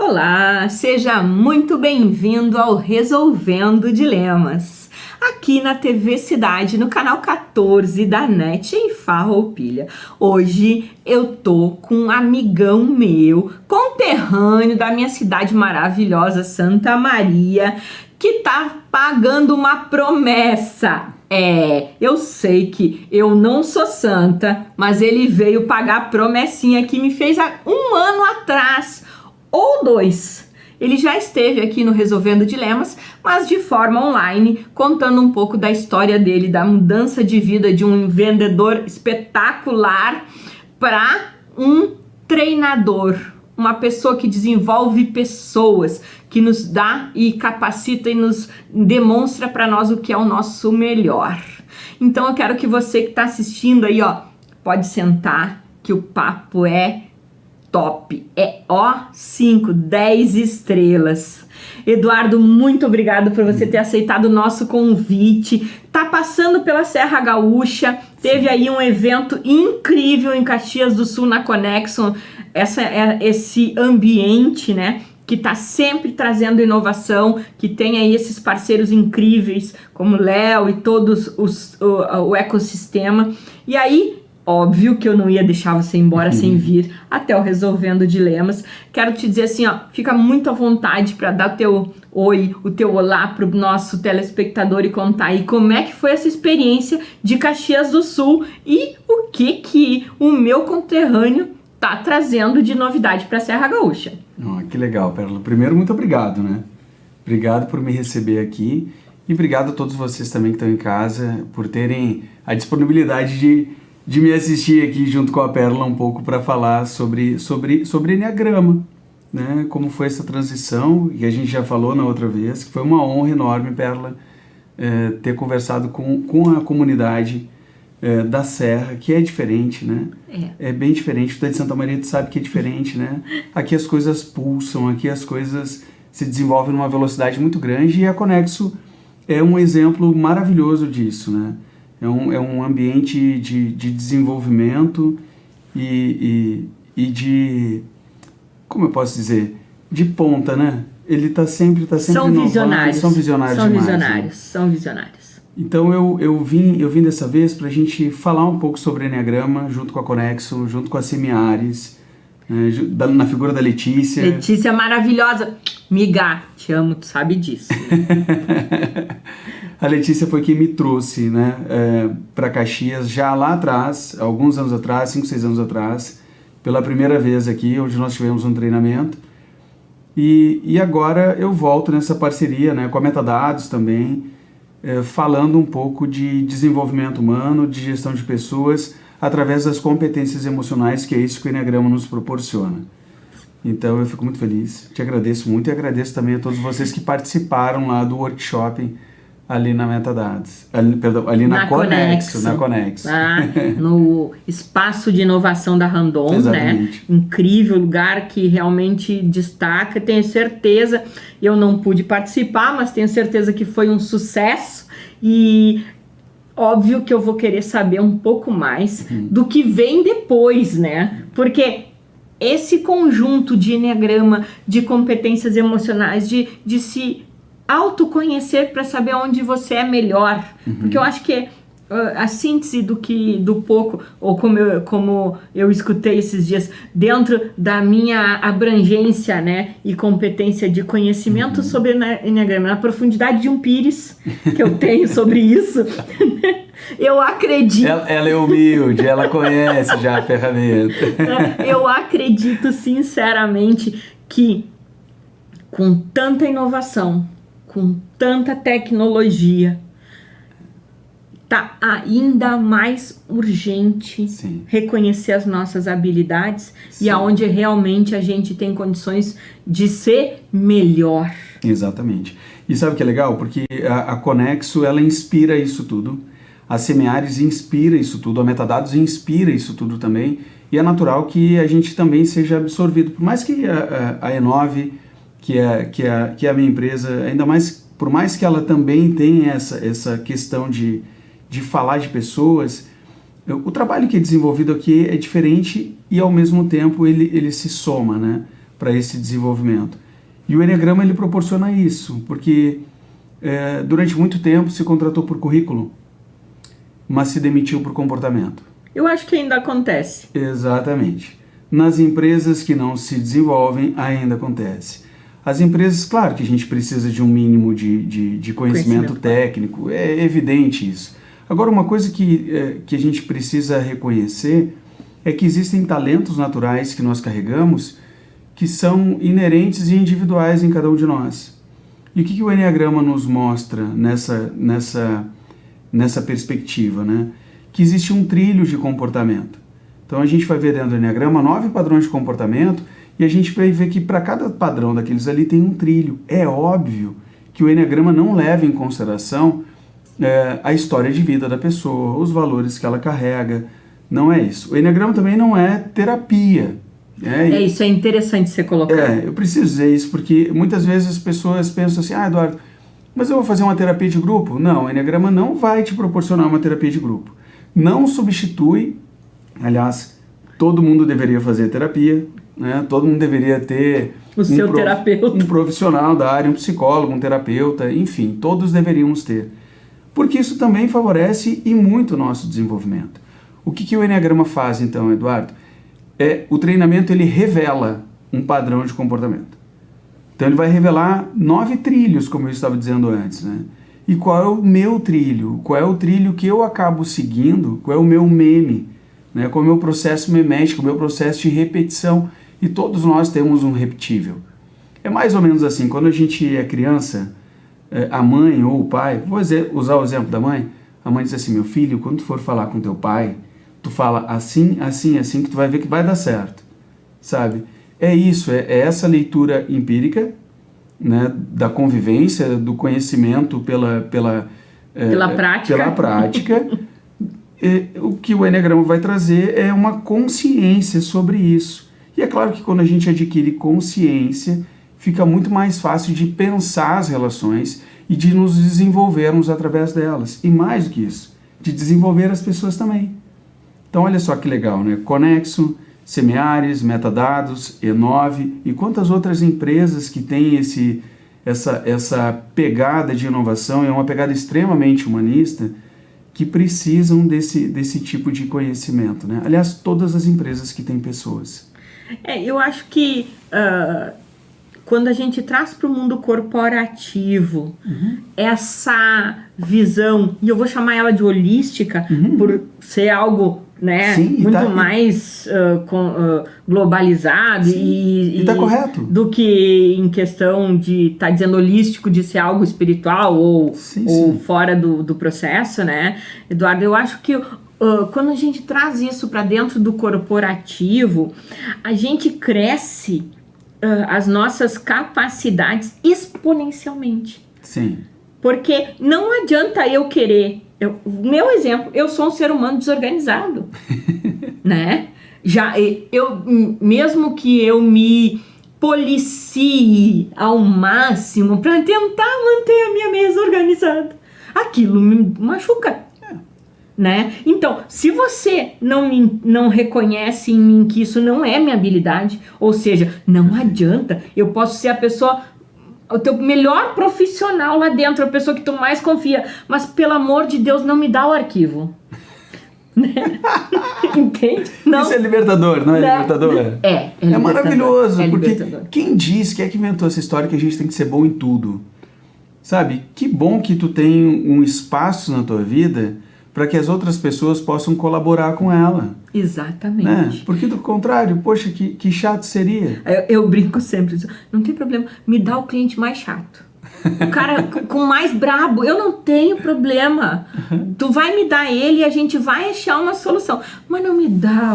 Olá, seja muito bem-vindo ao Resolvendo Dilemas, aqui na TV Cidade, no canal 14 da NET em Farroupilha. Hoje eu tô com um amigão meu, conterrâneo da minha cidade maravilhosa, Santa Maria, que tá pagando uma promessa. Eu sei que eu não sou santa, mas ele veio pagar a promessinha que me fez há um ano atrás, ou 2. Ele já esteve aqui no Resolvendo Dilemas, mas de forma online, contando um pouco da história dele, da mudança de vida de um vendedor espetacular para um treinador, uma pessoa que desenvolve pessoas, que nos dá e capacita e nos demonstra para nós o que é o nosso melhor. Então eu quero que você que está assistindo aí, pode sentar, que o papo é top, 5, 10 estrelas. Eduardo, muito obrigado por você ter aceitado o nosso convite. Tá passando pela Serra Gaúcha, teve aí um evento incrível em Caxias do Sul, na Conexon, esse ambiente, né, que tá sempre trazendo inovação, que tem aí esses parceiros incríveis, como o Léo e todos o ecossistema. E aí, óbvio que eu não ia deixar você embora sem vir até o Resolvendo Dilemas. Quero te dizer assim, fica muito à vontade para dar o teu olá para o nosso telespectador e contar aí como é que foi essa experiência de Caxias do Sul e o que o meu conterrâneo tá trazendo de novidade para a Serra Gaúcha. Que legal, Pérola. Primeiro, muito obrigado, né? Obrigado por me receber aqui e obrigado a todos vocês também que estão em casa por terem a disponibilidade de me assistir aqui junto com a Pérola um pouco para falar sobre Enneagrama, né? Como foi essa transição, e a gente já falou na outra vez, que foi uma honra enorme, Pérola, ter conversado com a comunidade da Serra, que é diferente, né? É bem diferente. Tu é de Santa Maria, tu sabe que é diferente, né? Aqui as coisas pulsam, aqui as coisas se desenvolvem numa velocidade muito grande, e a Conexo é um exemplo maravilhoso disso, né? É um ambiente de desenvolvimento e de, como eu posso dizer, de ponta, né? Ele está sempre São inovando. visionários. São visionários demais, né? São visionários. Então eu vim dessa vez para a gente falar um pouco sobre Enneagrama, junto com a Conexo, junto com a Semiares, na figura da Letícia. Letícia maravilhosa. Miga, te amo, tu sabe disso. A Letícia foi quem me trouxe, né, para Caxias já lá atrás, alguns anos atrás, 5, 6 anos atrás, pela primeira vez aqui, onde nós tivemos um treinamento. E agora eu volto nessa parceria, né, com a Metadados também, falando um pouco de desenvolvimento humano, de gestão de pessoas, através das competências emocionais, que é isso que o Enneagrama nos proporciona. Então eu fico muito feliz, te agradeço muito e agradeço também a todos vocês que participaram lá do workshop ali na Metadados, ali na Conexo. No espaço de inovação da Randon, exatamente, né? Incrível lugar que realmente destaca. Tenho certeza, eu não pude participar, mas tenho certeza que foi um sucesso e óbvio que eu vou querer saber um pouco mais do que vem depois, né? Porque esse conjunto de Enneagrama, de competências emocionais, de se autoconhecer para saber onde você é melhor, porque eu acho que a síntese do pouco, ou como eu escutei esses dias, dentro da minha abrangência, né, e competência de conhecimento sobre Enneagrama, na profundidade de um pires que eu tenho sobre isso, eu acredito... Ela é humilde, ela conhece já a ferramenta. Eu acredito sinceramente que com tanta inovação, com tanta tecnologia, tá ainda mais urgente reconhecer as nossas habilidades e aonde realmente a gente tem condições de ser melhor. Exatamente. E sabe o que é legal? Porque a Conexo, ela inspira isso tudo, a Semiares inspira isso tudo, a Metadados inspira isso tudo também, e é natural que a gente também seja absorvido. Por mais que a E9, que é a minha empresa, ainda mais, por mais que ela também tenha essa questão de falar de pessoas, o trabalho que é desenvolvido aqui é diferente e ao mesmo tempo ele se soma, né? para esse desenvolvimento. E o Enneagrama ele proporciona isso, porque durante muito tempo se contratou por currículo, mas se demitiu por comportamento. Eu acho que ainda acontece. Exatamente. Nas empresas que não se desenvolvem, ainda acontece. As empresas, claro que a gente precisa de um mínimo de conhecimento técnico, é evidente isso. Agora, uma coisa que a gente precisa reconhecer é que existem talentos naturais que nós carregamos que são inerentes e individuais em cada um de nós. E o que o Enneagrama nos mostra nessa perspectiva, né? Que existe um trilho de comportamento. Então a gente vai ver dentro do Enneagrama 9 padrões de comportamento e a gente vai ver que para cada padrão daqueles ali tem um trilho. É óbvio que o Enneagrama não leva em consideração a história de vida da pessoa, os valores que ela carrega. Não é isso. O Enneagrama também não é terapia. Isso é interessante você colocar. Eu preciso dizer isso porque muitas vezes as pessoas pensam assim, Eduardo, mas eu vou fazer uma terapia de grupo? Não, o Enneagrama não vai te proporcionar uma terapia de grupo. Não substitui, aliás, todo mundo deveria fazer terapia, né? Todo mundo deveria ter seu terapeuta, um profissional da área, um psicólogo, um terapeuta, enfim, todos deveríamos ter. Porque isso também favorece e muito o nosso desenvolvimento. O que o Enneagrama faz então, Eduardo? O treinamento ele revela um padrão de comportamento. Então ele vai revelar 9 trilhos, como eu estava dizendo antes, né? E qual é o meu trilho? Qual é o trilho que eu acabo seguindo? Qual é o meu meme? Né? Qual é o meu processo memético, o meu processo de repetição? E todos nós temos um repetível. É mais ou menos assim, quando a gente é criança, a mãe ou o pai, vou usar o exemplo da mãe, a mãe diz assim, meu filho, quando tu for falar com teu pai, tu fala assim, assim, assim, que tu vai ver que vai dar certo, sabe? É isso, é essa leitura empírica, né, da convivência, do conhecimento pela prática. O que o Enneagrama vai trazer é uma consciência sobre isso. E é claro que quando a gente adquire consciência, fica muito mais fácil de pensar as relações e de nos desenvolvermos através delas. E mais do que isso, de desenvolver as pessoas também. Então olha só que legal, né? Conexo, Semeares, Metadados, E9 e quantas outras empresas que têm essa pegada de inovação, é uma pegada extremamente humanista, que precisam desse tipo de conhecimento, né? Aliás, todas as empresas que têm pessoas. Eu acho que quando a gente traz para o mundo corporativo essa visão, e eu vou chamar ela de holística, por ser algo, né, sim, muito mais globalizado e tá correto. Do que em questão de estar dizendo holístico, de ser algo espiritual ou fora do processo, né? Eduardo, eu acho que quando a gente traz isso para dentro do corporativo, a gente cresce as nossas capacidades exponencialmente. Sim. Porque não adianta eu querer... meu exemplo, eu sou um ser humano desorganizado. Né? Mesmo que eu me policie ao máximo para tentar manter a minha mesa organizada, aquilo me machuca. Né? Então, se você não reconhece em mim que isso não é minha habilidade, ou seja, não adianta, eu posso ser o teu melhor profissional lá dentro, a pessoa que tu mais confia, mas pelo amor de Deus, não me dá o arquivo. Né? Entende? Não. Isso é libertador, não é libertador? É maravilhoso, porque libertador. Quem é que inventou essa história que a gente tem que ser bom em tudo? Sabe? Que bom que tu tem um espaço na tua vida para que as outras pessoas possam colaborar com ela. Exatamente. Né? Porque do contrário, poxa, que chato seria. Eu brinco sempre, não tem problema, me dá o cliente mais chato. O cara com mais brabo, eu não tenho problema. Tu vai me dar ele e a gente vai achar uma solução. Mas não me dá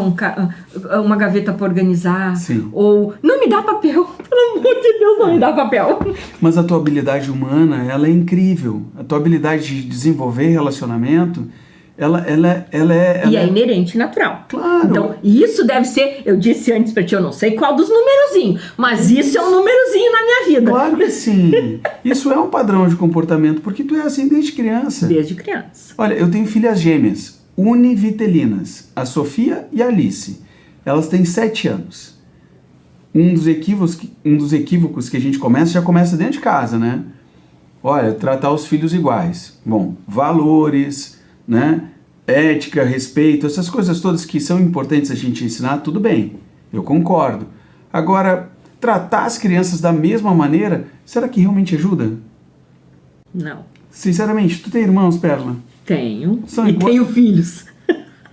uma gaveta para organizar. Sim. Ou não me dá papel. Pelo amor de Deus, não me dá papel. Mas a tua habilidade humana, ela é incrível. A tua habilidade de desenvolver relacionamento, ela é inerente e natural. Claro. Então, isso deve ser, eu disse antes pra ti, eu não sei qual dos numerozinhos, mas isso é um numerozinho na minha vida. Claro que sim. Isso é um padrão de comportamento, porque tu é assim desde criança. Desde criança. Olha, eu tenho filhas gêmeas, univitelinas, a Sofia e a Alice. Elas têm 7 anos. um dos equívocos que a gente já começa dentro de casa, né? Olha, tratar os filhos iguais. Bom, valores, né? Ética, respeito, essas coisas todas que são importantes a gente ensinar, tudo bem, eu concordo. Agora, tratar as crianças da mesma maneira, será que realmente ajuda? Não. Sinceramente, tu tem irmãos, Perla? Tenho. São e tenho filhos.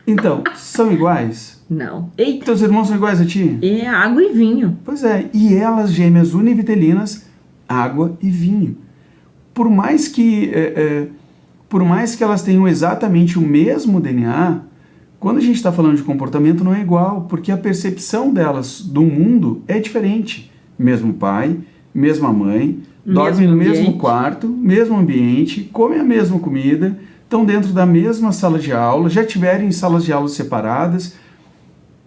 Então, são iguais? Não. Eita. Teus irmãos são iguais a ti? É água e vinho. Pois é, e elas, gêmeas univitelinas, água e vinho. Por mais que elas tenham exatamente o mesmo DNA, quando a gente está falando de comportamento não é igual, porque a percepção delas do mundo é diferente. Mesmo pai, mesma mãe, dormem no mesmo quarto, mesmo ambiente, comem a mesma comida, estão dentro da mesma sala de aula, já tiveram em salas de aula separadas,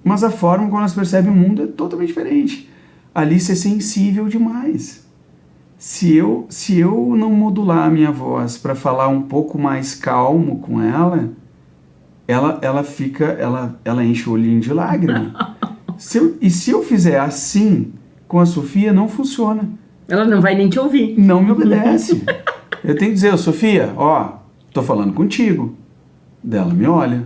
mas a forma como elas percebem o mundo é totalmente diferente. A Alice é sensível demais. Se eu não modular a minha voz para falar um pouco mais calmo com ela enche o olhinho de lágrima. Se eu fizer assim com a Sofia, não funciona. Ela não vai nem te ouvir. Não me obedece. Eu tenho que dizer, Sofia, tô falando contigo. Dela me olha.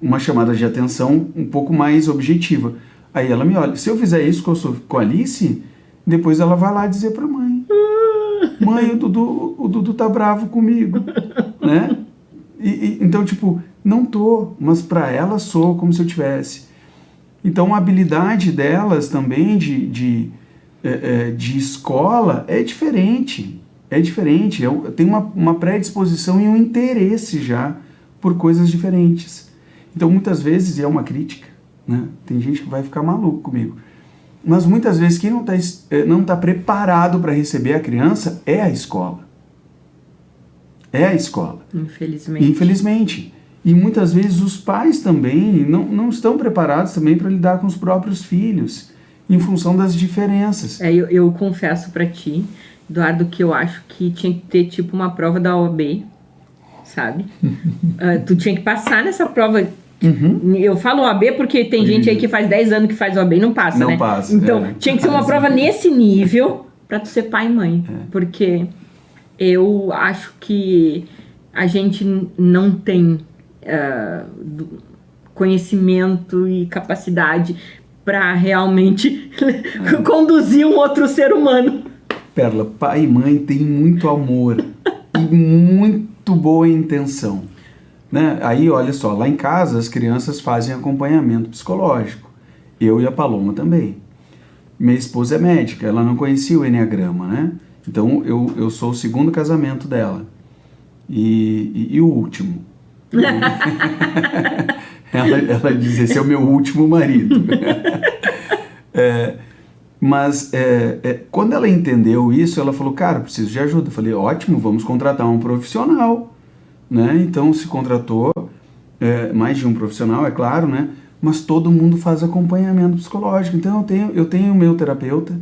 Uma chamada de atenção um pouco mais objetiva. Aí ela me olha. Se eu fizer isso com a Alice, depois ela vai lá dizer pra mãe. Mãe, o Dudu tá bravo comigo, né? Então, não tô, mas para ela sou como se eu tivesse. Então, a habilidade delas também de escola é diferente. É diferente. Tem uma predisposição e um interesse já por coisas diferentes. Então, muitas vezes, e é uma crítica, né? Tem gente que vai ficar maluco comigo. Mas muitas vezes quem não tá preparado para receber a criança é a escola. É a escola. Infelizmente. Infelizmente. E muitas vezes os pais também não estão preparados também para lidar com os próprios filhos, em função das diferenças. Eu confesso para ti, Eduardo, que eu acho que tinha que ter tipo uma prova da OAB, sabe? Tu tinha que passar nessa prova. Uhum. Eu falo OAB porque tem gente aí que faz 10 anos que faz OAB e não passa, né? Não passa. Então, tinha que ser uma prova nesse nível para tu ser pai e mãe. Porque eu acho que a gente não tem conhecimento e capacidade para realmente conduzir um outro ser humano. Perla, pai e mãe têm muito amor e muito boa intenção. Né? Aí, olha só, lá em casa as crianças fazem acompanhamento psicológico. Eu e a Paloma também. Minha esposa é médica, ela não conhecia o Enneagrama, né? Então, eu sou o segundo casamento dela. E o último. ela diz, esse é o meu último marido. Mas quando ela entendeu isso, ela falou, cara, preciso de ajuda. Eu falei, ótimo, vamos contratar um profissional. Né? Então se contratou mais de um profissional, é claro, né? Mas todo mundo faz acompanhamento psicológico. Então eu tenho o meu terapeuta,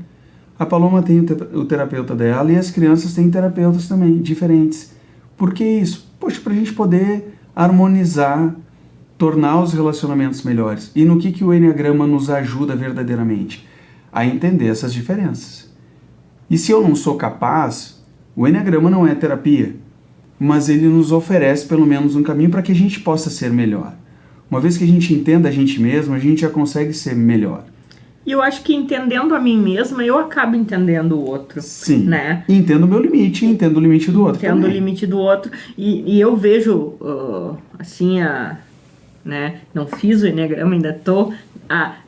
a Paloma tem o terapeuta dela e as crianças têm terapeutas também, diferentes. Por que isso? Poxa, para a gente poder harmonizar, tornar os relacionamentos melhores. E no que o Enneagrama nos ajuda verdadeiramente? A entender essas diferenças. E se eu não sou capaz, o Enneagrama não é terapia, mas ele nos oferece pelo menos um caminho para que a gente possa ser melhor. Uma vez que a gente entenda a gente mesmo, a gente já consegue ser melhor. E eu acho que entendendo a mim mesma, eu acabo entendendo o outro. Sim, né? E entendo o meu limite, e entendo o limite do outro Entendo também. o limite do outro. E eu vejo, né? Não fiz o Enneagrama, ainda tô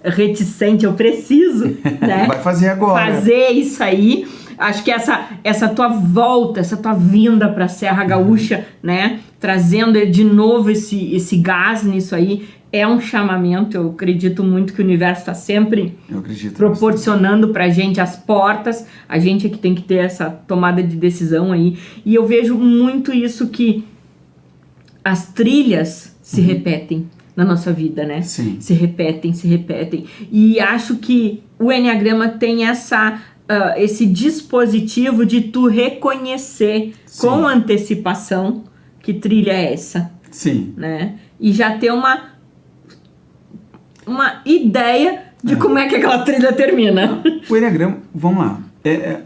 reticente, eu preciso, né? Vai fazer agora. Fazer isso aí. Acho que essa tua volta, essa tua vinda para a Serra Gaúcha, né? Trazendo de novo esse gás nisso aí, é um chamamento. Eu acredito muito que o universo está sempre proporcionando para a gente as portas. A gente é que tem que ter essa tomada de decisão aí. E eu vejo muito isso, que as trilhas se repetem na nossa vida, né? Sim. Se repetem. E acho que o Enneagrama tem esse dispositivo de tu reconhecer com antecipação que trilha é essa. Sim. Né? E já ter uma ideia de como é que aquela trilha termina. O Enneagrama, vamos lá.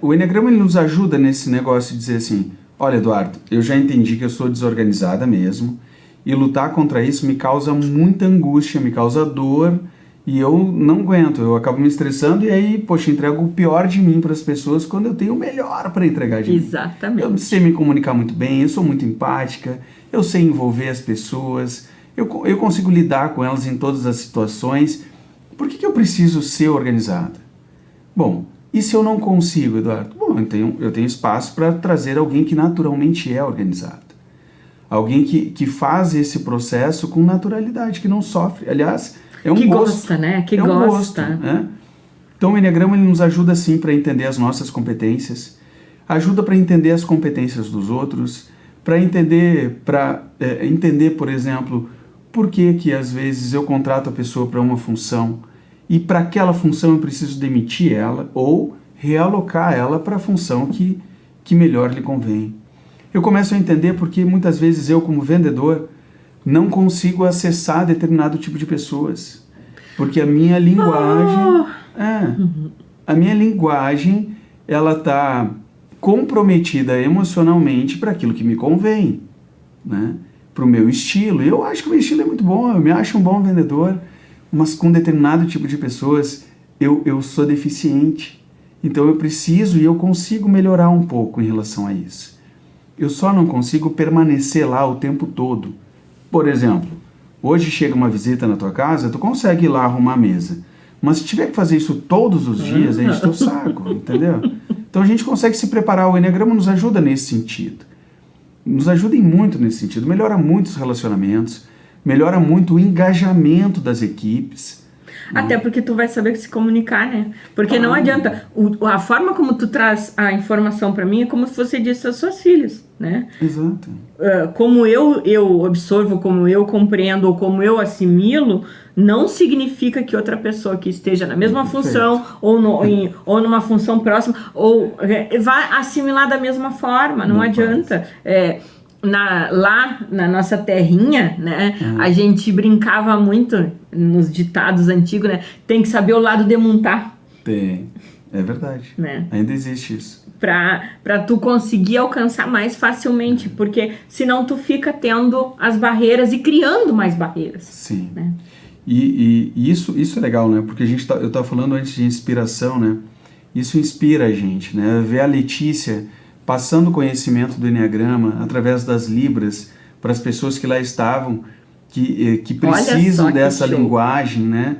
O Enneagrama ele nos ajuda nesse negócio de dizer assim, olha, Eduardo, eu já entendi que eu sou desorganizada mesmo, e lutar contra isso me causa muita angústia, me causa dor, e eu não aguento, eu acabo me estressando e aí, poxa, entrego o pior de mim para as pessoas quando eu tenho o melhor para entregar de mim. Exatamente. Eu sei me comunicar muito bem, eu sou muito empática, eu sei envolver as pessoas, eu consigo lidar com elas em todas as situações. Por que eu preciso ser organizada? Bom, e se eu não consigo, Eduardo? Bom, eu tenho espaço para trazer alguém que naturalmente é organizado. Alguém que faz esse processo com naturalidade, que não sofre. Aliás, é um que gosto. Gosta, né? Que é um gosta. Gosto, né? Então o Enneagrama ele nos ajuda sim para entender as nossas competências, ajuda para entender as competências dos outros, para entender, por exemplo, por que às vezes eu contrato a pessoa para uma função e para aquela função eu preciso demitir ela ou realocar ela para a função que melhor lhe convém. Eu começo a entender porque muitas vezes eu, como vendedor, não consigo acessar determinado tipo de pessoas. Porque a minha linguagem... A minha linguagem, ela está comprometida emocionalmente para aquilo que me convém, né? Para o meu estilo. Eu acho que o meu estilo é muito bom, eu me acho um bom vendedor, mas com determinado tipo de pessoas eu sou deficiente. Então eu preciso e eu consigo melhorar um pouco em relação a isso. Eu só não consigo permanecer lá o tempo todo. Por exemplo, hoje chega uma visita na tua casa, tu consegue ir lá arrumar a mesa. Mas se tiver que fazer isso todos os dias, enche teu saco, entendeu? Então a gente consegue se preparar. O Enneagrama nos ajuda nesse sentido. Nos ajuda muito nesse sentido. Melhora muito os relacionamentos, melhora muito o engajamento das equipes. Até porque tu vai saber se comunicar, né? Porque não adianta. A forma como tu traz a informação para mim é como se você disse aos seus filhos, né? Exato. Como eu observo, como eu compreendo ou como eu assimilo, não significa que outra pessoa que esteja na mesma função ou numa função próxima vai assimilar da mesma forma. Não adianta. Lá na nossa terrinha, né, a gente brincava muito nos ditados antigos, né? Tem que saber o lado de montar. Tem, é verdade. Né? Ainda existe isso. Pra tu conseguir alcançar mais facilmente, porque senão tu fica tendo as barreiras e criando mais barreiras. Sim. Né? E isso é legal, né? Porque eu estava falando antes de inspiração, né? Isso inspira a gente, né? Ver a Letícia passando conhecimento do Enneagrama através das Libras para as pessoas que lá estavam, que precisam dessa linguagem, né,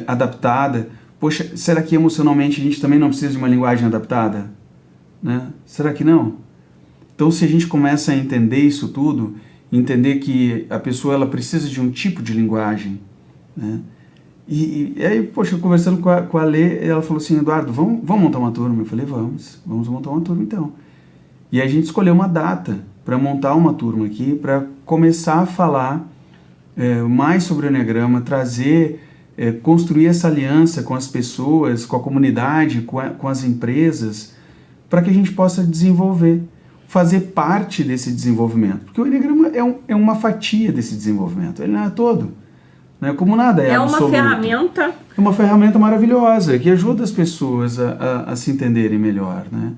adaptada. Poxa, será que emocionalmente a gente também não precisa de uma linguagem adaptada? Né? Será que não? Então, se a gente começa a entender isso tudo, entender que a pessoa ela precisa de um tipo de linguagem, né? E aí, poxa, conversando com a Lê, ela falou assim, Eduardo, vamos montar uma turma? Eu falei, vamos montar uma turma então. E a gente escolheu uma data para montar uma turma aqui, para começar a falar mais sobre o Enneagrama, construir essa aliança com as pessoas, com a comunidade, com as empresas, para que a gente possa desenvolver, fazer parte desse desenvolvimento. Porque o Enneagrama é uma fatia desse desenvolvimento, ele não é todo. Né? Como nada é absoluto. É uma ferramenta maravilhosa, que ajuda as pessoas a se entenderem melhor. Né?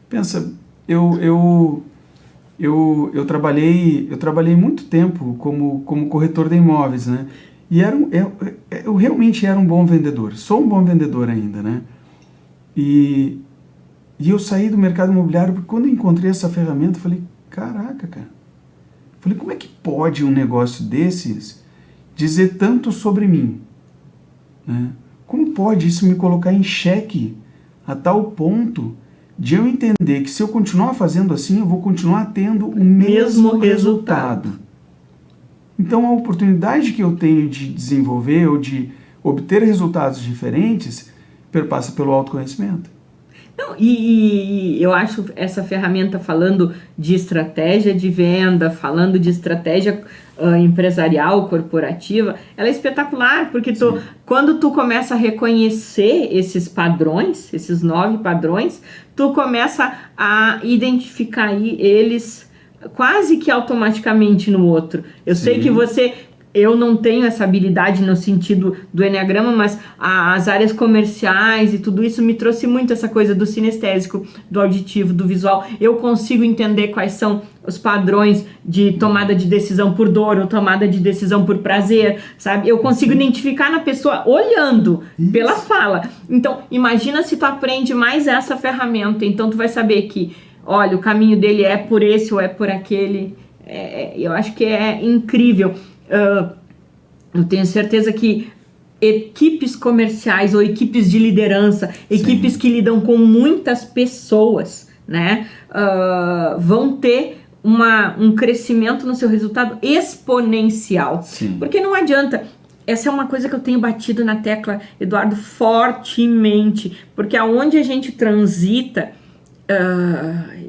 Pensa... Eu trabalhei muito tempo como corretor de imóveis, né? E eu realmente era um bom vendedor, sou um bom vendedor ainda, né? E eu saí do mercado imobiliário porque quando eu encontrei essa ferramenta, eu falei, caraca, cara. Falei, como é que pode um negócio desses dizer tanto sobre mim? Né? Como pode isso me colocar em xeque a tal ponto de eu entender que se eu continuar fazendo assim, eu vou continuar tendo o mesmo resultado. Então, a oportunidade que eu tenho de desenvolver ou de obter resultados diferentes perpassa pelo autoconhecimento. Não, e eu acho essa ferramenta falando de estratégia de venda, falando de estratégia empresarial, corporativa, ela é espetacular, porque quando tu começa a reconhecer esses padrões, esses 9 padrões, tu começa a identificar eles quase que automaticamente no outro. Eu sei que você eu não tenho essa habilidade no sentido do enneagrama, mas as áreas comerciais e tudo isso me trouxe muito essa coisa do sinestésico, do auditivo, do visual. Eu consigo entender quais são os padrões de tomada de decisão por dor ou tomada de decisão por prazer, sabe? Eu consigo identificar na pessoa olhando pela fala. Então, imagina se tu aprende mais essa ferramenta, então tu vai saber que, olha, o caminho dele é por esse ou é por aquele. Eu acho que é incrível. Eu tenho certeza que equipes comerciais ou equipes de liderança, equipes que lidam com muitas pessoas, né, vão ter um crescimento no seu resultado exponencial. Sim. Porque não adianta. Essa é uma coisa que eu tenho batido na tecla, Eduardo, fortemente, porque aonde a gente transita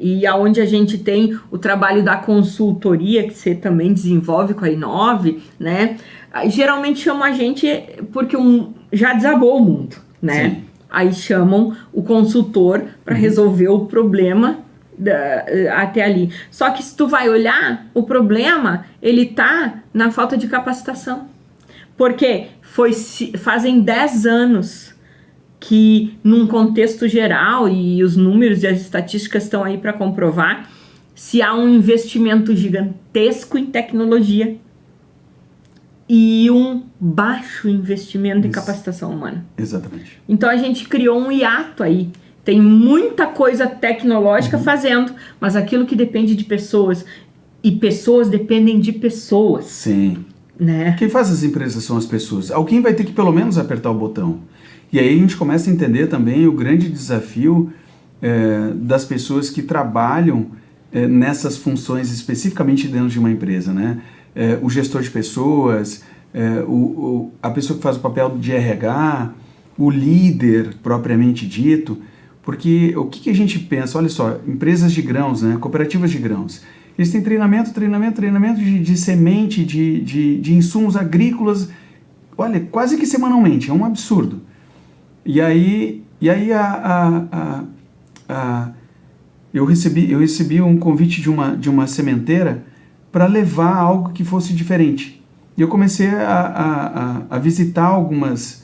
e aonde a gente tem o trabalho da consultoria, que você também desenvolve com a Inove, né? Geralmente chamam a gente porque já desabou o mundo, né? Sim. Aí chamam o consultor para resolver o problema até ali. Só que se tu vai olhar, o problema, ele tá na falta de capacitação. Porque fazem 10 anos que, num contexto geral, e os números e as estatísticas estão aí para comprovar, se há um investimento gigantesco em tecnologia e um baixo investimento em capacitação humana. Exatamente. Então a gente criou um hiato aí. Tem muita coisa tecnológica fazendo, mas aquilo que depende de pessoas, e pessoas dependem de pessoas. Sim. Né? Quem faz as empresas são as pessoas. Alguém vai ter que pelo menos apertar o botão. E aí a gente começa a entender também o grande desafio das pessoas que trabalham nessas funções especificamente dentro de uma empresa, né? O gestor de pessoas, a pessoa que faz o papel de RH, o líder propriamente dito, porque o que a gente pensa? Olha só, empresas de grãos, né? Cooperativas de grãos, eles têm treinamento de semente, de insumos agrícolas, olha, quase que semanalmente, é um absurdo. E aí eu recebi um convite de uma sementeira para levar algo que fosse diferente. E eu comecei a visitar algumas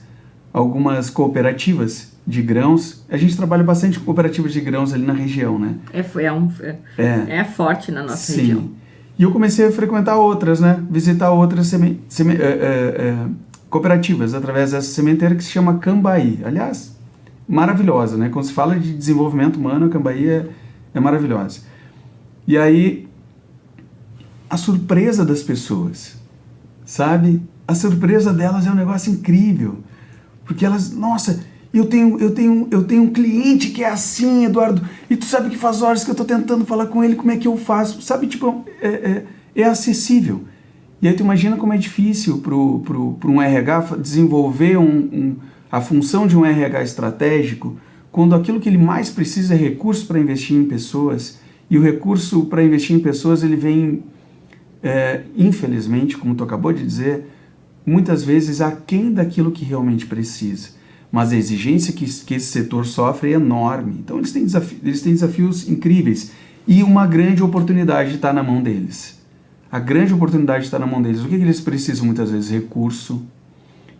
cooperativas de grãos. A gente trabalha bastante com cooperativas de grãos ali na região, né? É forte na nossa região. E eu comecei a frequentar outras, né? Visitar outras cooperativas através dessa sementeira que se chama Cambaí. Aliás, maravilhosa, né? Quando se fala de desenvolvimento humano, a Cambaí é maravilhosa. E aí, a surpresa das pessoas, sabe? A surpresa delas é um negócio incrível. Porque elas, nossa, eu tenho um cliente que é assim, Eduardo, e tu sabe que faz horas que eu tô tentando falar com ele, como é que eu faço? Sabe, tipo, é acessível. E aí tu imagina como é difícil para um RH desenvolver a função de um RH estratégico, quando aquilo que ele mais precisa é recurso para investir em pessoas, e o recurso para investir em pessoas ele vem, infelizmente, como tu acabou de dizer, muitas vezes aquém daquilo que realmente precisa. Mas a exigência que esse setor sofre é enorme. Então eles têm desafios incríveis e uma grande oportunidade está na mão deles. A grande oportunidade está na mão deles. O que eles precisam muitas vezes? Recurso,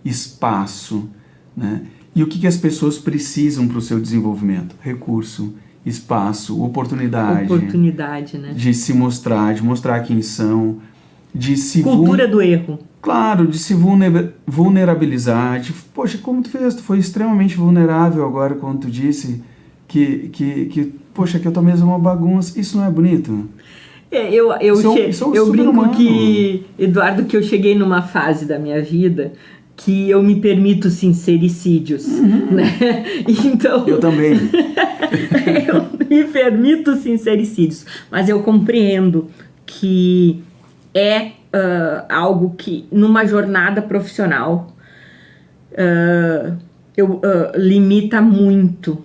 espaço, né? E o que as pessoas precisam para o seu desenvolvimento? Recurso, espaço, oportunidade. Oportunidade, né? De se mostrar, de mostrar quem são, de se... Cultura do erro. Claro, de se vulnerabilizar. Poxa, como tu fez? Tu foi extremamente vulnerável agora quando tu disse poxa, que eu tô mesmo uma bagunça. Isso não é bonito? Eu brinco que, Eduardo, que eu cheguei numa fase da minha vida que eu me permito sincericídios, né? Então, eu também. Eu me permito sincericídios, mas eu compreendo que algo que numa jornada profissional limita muito,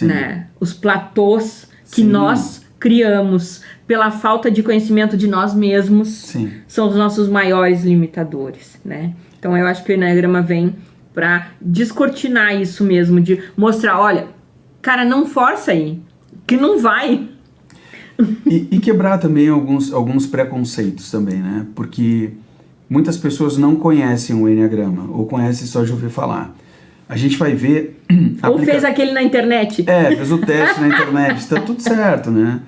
né? Os platôs que nós criamos pela falta de conhecimento de nós mesmos são os nossos maiores limitadores, né? Então eu acho que o Enneagrama vem para descortinar isso mesmo, de mostrar, olha, cara, não força aí, que não vai. E quebrar também alguns preconceitos também, né? Porque muitas pessoas não conhecem o Enneagrama, ou conhecem só de ouvir falar. A gente vai ver... Ou fez aquele na internet. Fez o teste na internet, está tudo certo, né?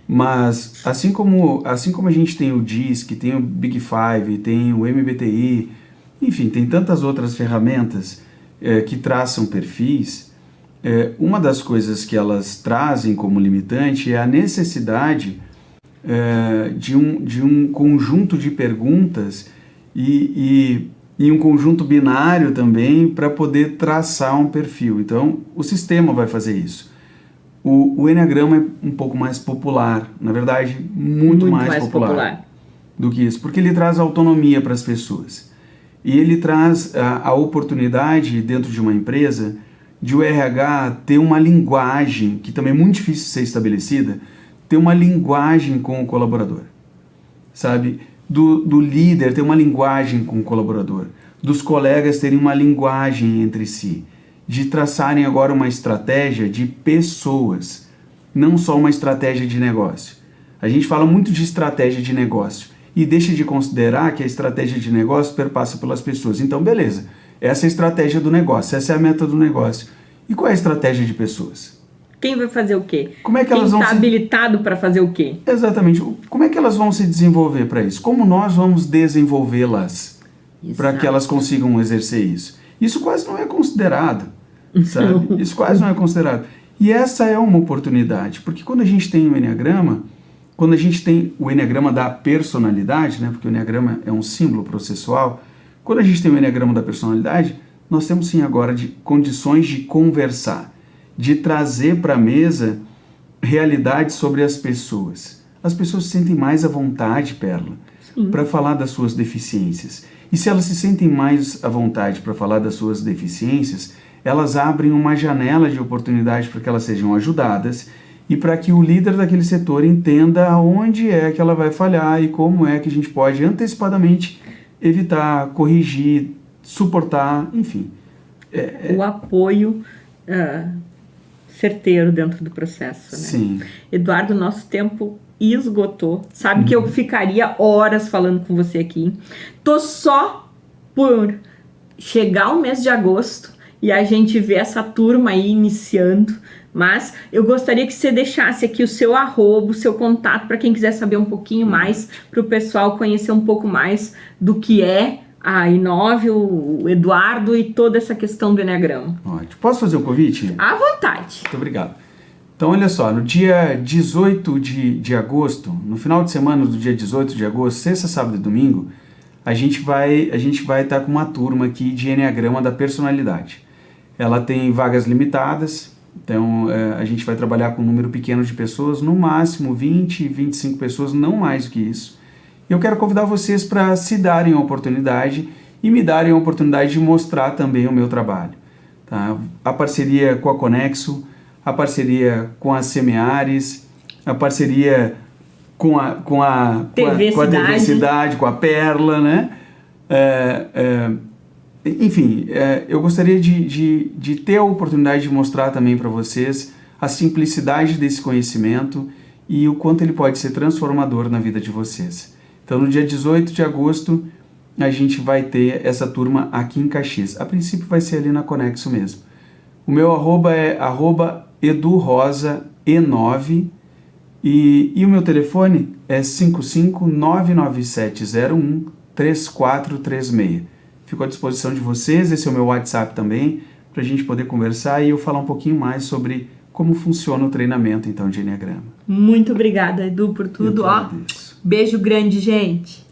Mas assim como a gente tem o DISC, tem o Big Five, tem o MBTI, enfim, tem tantas outras ferramentas que traçam perfis, uma das coisas que elas trazem como limitante é a necessidade de um conjunto de perguntas e um conjunto binário também para poder traçar um perfil. Então, o sistema vai fazer isso. O Enneagrama é um pouco mais popular, na verdade, muito mais popular do que isso, porque ele traz autonomia para as pessoas. E ele traz a oportunidade, dentro de uma empresa, de o RH ter uma linguagem, que também é muito difícil de ser estabelecida, ter uma linguagem com o colaborador, sabe? Do líder ter uma linguagem com o colaborador, dos colegas terem uma linguagem entre si, de traçarem agora uma estratégia de pessoas, não só uma estratégia de negócio. A gente fala muito de estratégia de negócio e deixa de considerar que a estratégia de negócio perpassa pelas pessoas. Então, beleza, essa é a estratégia do negócio, essa é a meta do negócio. E qual é a estratégia de pessoas? Quem vai fazer o quê? Como é que elas vão Quem está habilitado para fazer o quê? Exatamente. Como é que elas vão se desenvolver para isso? Como nós vamos desenvolvê-las para que elas consigam exercer isso? Isso quase não é considerado, sabe? Isso quase não é considerado. E essa é uma oportunidade, porque quando a gente tem o Enneagrama, quando a gente tem o Enneagrama da personalidade, né? Porque o Enneagrama é um símbolo processual, quando a gente tem o Enneagrama da personalidade, nós temos sim agora condições de conversar, de trazer para a mesa realidades sobre as pessoas. As pessoas se sentem mais à vontade, Perla, para falar das suas deficiências. E se elas se sentem mais à vontade para falar das suas deficiências, elas abrem uma janela de oportunidade para que elas sejam ajudadas e para que o líder daquele setor entenda aonde é que ela vai falhar e como é que a gente pode antecipadamente evitar, corrigir, suportar, enfim. O apoio certeiro dentro do processo, né? Sim. Eduardo, nosso tempo esgotou. Sabe que eu ficaria horas falando com você aqui. Tô só por chegar o mês de agosto e a gente ver essa turma aí iniciando. Mas eu gostaria que você deixasse aqui o seu arroba, o seu contato, para quem quiser saber um pouquinho mais, para o pessoal conhecer um pouco mais do que é a Inove, o Eduardo e toda essa questão do Enneagrama. Ótimo. Posso fazer um convite? À vontade. Muito obrigado. Então, olha só, no dia 18 de agosto, no final de semana do dia 18 de agosto, sexta, sábado e domingo, a gente vai estar com uma turma aqui de Enneagrama da personalidade. Ela tem vagas limitadas, então a gente vai trabalhar com um número pequeno de pessoas, no máximo 20, 25 pessoas, não mais do que isso. Eu quero convidar vocês para se darem a oportunidade e me darem a oportunidade de mostrar também o meu trabalho. Tá? A parceria com a Conexo, a parceria com a Semeares, a parceria com a TV Cidade, com a Perla, né? Enfim, eu gostaria de ter a oportunidade de mostrar também para vocês a simplicidade desse conhecimento e o quanto ele pode ser transformador na vida de vocês. Então, no dia 18 de agosto, a gente vai ter essa turma aqui em Caxias. A princípio vai ser ali na Conexo mesmo. O meu arroba é @edurosae9 e o meu telefone é 55997013436. Fico à disposição de vocês, esse é o meu WhatsApp também, para a gente poder conversar e eu falar um pouquinho mais sobre como funciona o treinamento então de Enneagrama. Muito obrigada, Edu, por tudo. Ó, beijo grande, gente.